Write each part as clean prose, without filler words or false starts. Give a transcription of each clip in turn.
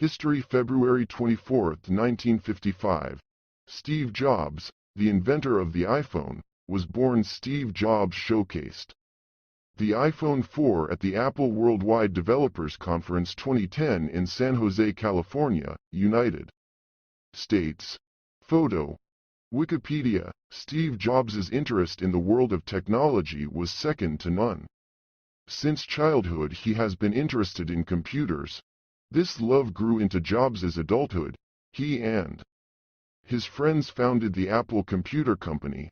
History February 24, 1955. Steve Jobs, the inventor of the iPhone, was born. Steve Jobs showcased the iPhone 4 at the Apple Worldwide Developers Conference 2010 in San Jose, California, United States. Photo. Wikipedia. Steve Jobs' interest in the world of technology was second to none. Since childhood he has been interested in computers. This love grew into Jobs' adulthood. He and his friends founded the Apple Computer Company.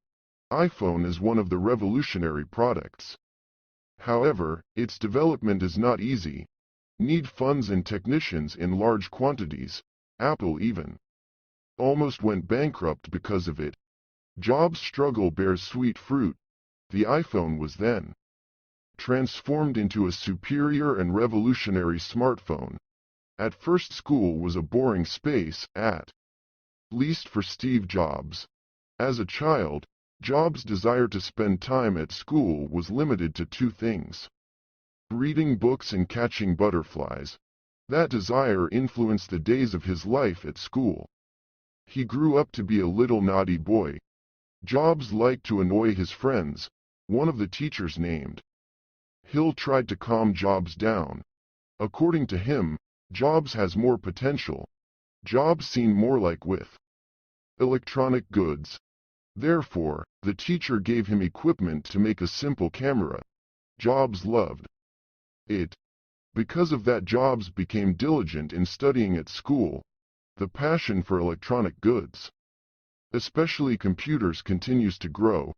iPhone is one of the revolutionary products. However, its development is not easy. Need funds and technicians in large quantities. Apple even almost went bankrupt because of it. Jobs' struggle bears sweet fruit. The iPhone was then transformed into a superior and revolutionary smartphone. At first, school was a boring space, at least for Steve Jobs. As a child, Jobs' desire to spend time at school was limited to two things: reading books and catching butterflies. That desire influenced the days of his life at school. He grew up to be a little naughty boy. Jobs liked to annoy his friends. One of the teachers named Hill tried to calm Jobs down. According to him, Jobs has more potential. Jobs seemed more like with electronic goods. Therefore, the teacher gave him equipment to make a simple camera. Jobs loved it. Because of that, Jobs became diligent in studying at school. The passion for electronic goods, especially computers, continues to grow.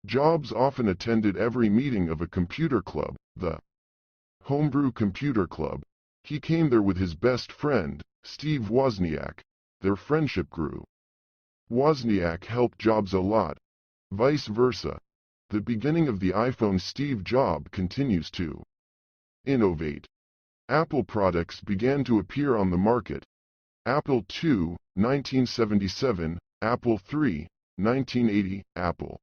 Jobs often attended every meeting of a computer club, the Homebrew Computer Club. He came there with his best friend, Steve Wozniak. Their friendship grew. Wozniak helped Jobs a lot. Vice versa. The beginning of the iPhone. Steve Jobs continues to innovate. Apple products began to appear on the market. Apple II, 1977, Apple III, 1980, Apple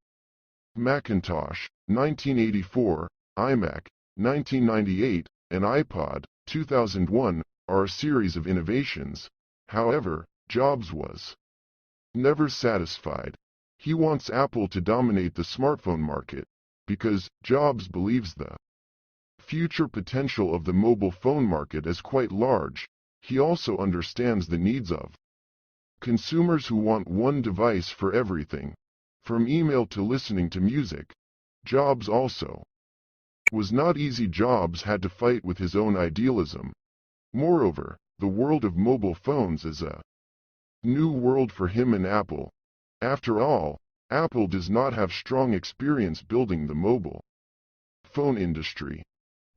Macintosh, 1984, iMac, 1998, and iPod, 2001, are a series of innovations. However, Jobs was never satisfied. He wants Apple to dominate the smartphone market, because Jobs believes the future potential of the mobile phone market is quite large. He also understands the needs of consumers who want one device for everything, from email to listening to music. Jobs also was not easy. Jobs had to fight with his own idealism. Moreover, the world of mobile phones is a new world for him and Apple. After all, Apple does not have strong experience building the mobile phone industry.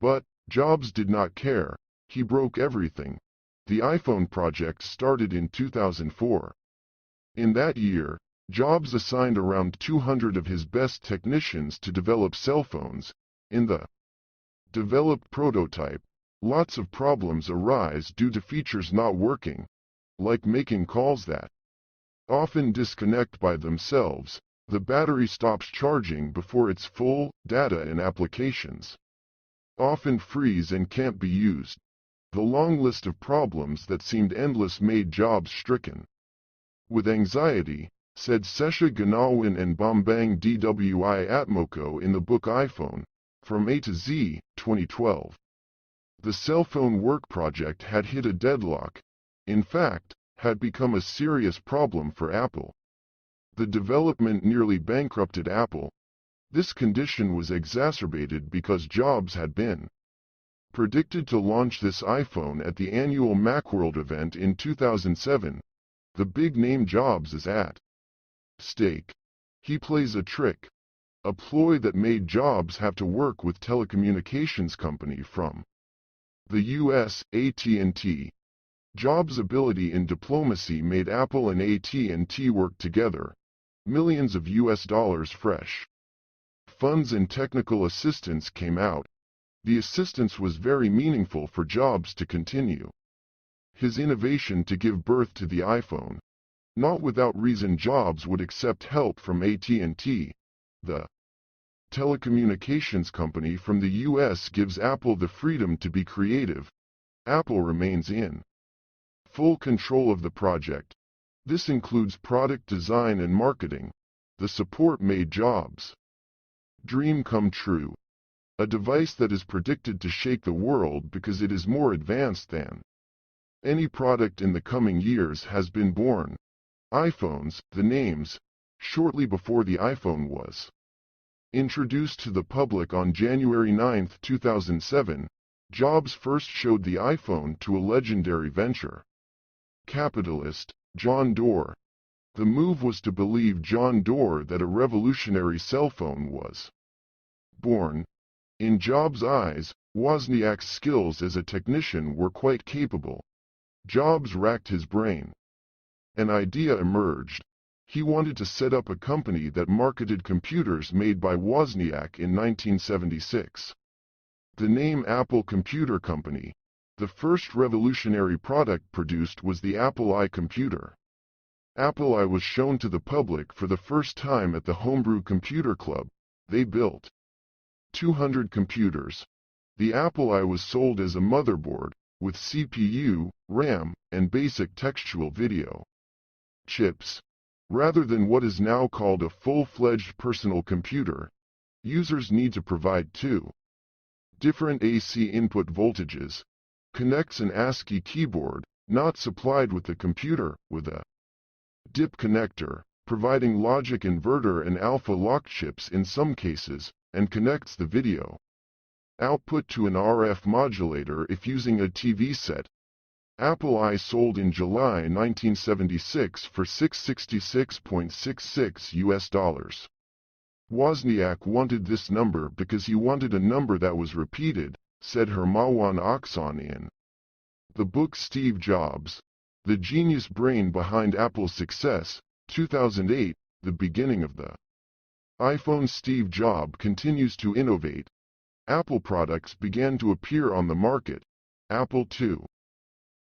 But Jobs did not care. He broke everything. The iPhone project started in 2004. In that year, Jobs assigned around 200 of his best technicians to develop cell phones. In the developed prototype, lots of problems arise due to features not working, like making calls that often disconnect by themselves. The battery stops charging before it's full. Data and applications often freeze and can't be used. The long list of problems that seemed endless made Jobs stricken with anxiety, said Sesha Ganawin and Bombang Dwi Atmoko in the book iPhone, From A to Z, 2012. The cell phone work project had hit a deadlock. In fact, had become a serious problem for Apple. The development nearly bankrupted Apple. This condition was exacerbated because Jobs had been predicted to launch this iPhone at the annual Macworld event in 2007. The big name Jobs is at stake. He plays a trick, a ploy that made Jobs have to work with telecommunications company from the US, AT&T. Jobs' ability in diplomacy made Apple and AT&T work together. Millions of US dollars fresh funds and technical assistance came out. The assistance was very meaningful for Jobs to continue his innovation to give birth to the iPhone. Not without reason Jobs would accept help from AT&T. The telecommunications company from the US gives Apple the freedom to be creative. Apple remains in full control of the project. This includes product design and marketing. The support made Jobs' dream come true. A device that is predicted to shake the world because it is more advanced than any product in the coming years has been born. iPhones, the names, shortly before the iPhone was introduced to the public on January 9, 2007, Jobs first showed the iPhone to a legendary venture capitalist, John Doerr. The move was to believe John Doerr that a revolutionary cell phone was born. In Jobs' eyes, Wozniak's skills as a technician were quite capable. Jobs racked his brain. An idea emerged. He wanted to set up a company that marketed computers made by Wozniak in 1976. The name Apple Computer Company. The first revolutionary product produced was the Apple I computer. Apple I was shown to the public for the first time at the Homebrew Computer Club. They built 200 computers. The Apple I was sold as a motherboard, with CPU, RAM, and basic textual video chips. Rather than what is now called a full-fledged personal computer, users need to provide two different AC input voltages, connects an ASCII keyboard, not supplied with the computer, with a DIP connector, providing logic inverter and alpha lock chips in some cases, and connects the video output to an RF modulator if using a TV set. Apple I sold in July 1976 for $666.66. Wozniak wanted this number because he wanted a number that was repeated, said Hermawan Aksan in the book Steve Jobs, The Genius Brain Behind Apple's Success, 2008, the beginning of the iPhone. Steve Jobs continues to innovate. Apple products began to appear on the market. Apple II.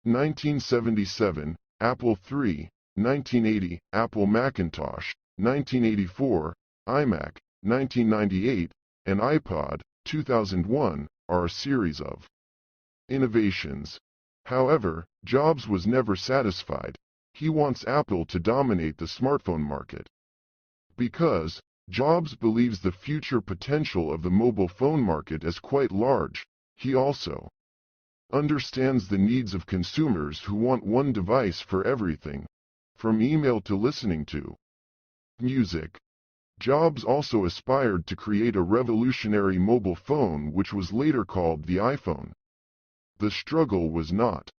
1977, Apple III, 1980, Apple Macintosh, 1984, iMac, 1998, and iPod, 2001, are a series of innovations. However, Jobs was never satisfied. He wants Apple to dominate the smartphone market. Because Jobs believes the future potential of the mobile phone market is quite large, he also understands the needs of consumers who want one device for everything, from email to listening to music. Jobs also aspired to create a revolutionary mobile phone which was later called the iPhone. The struggle was not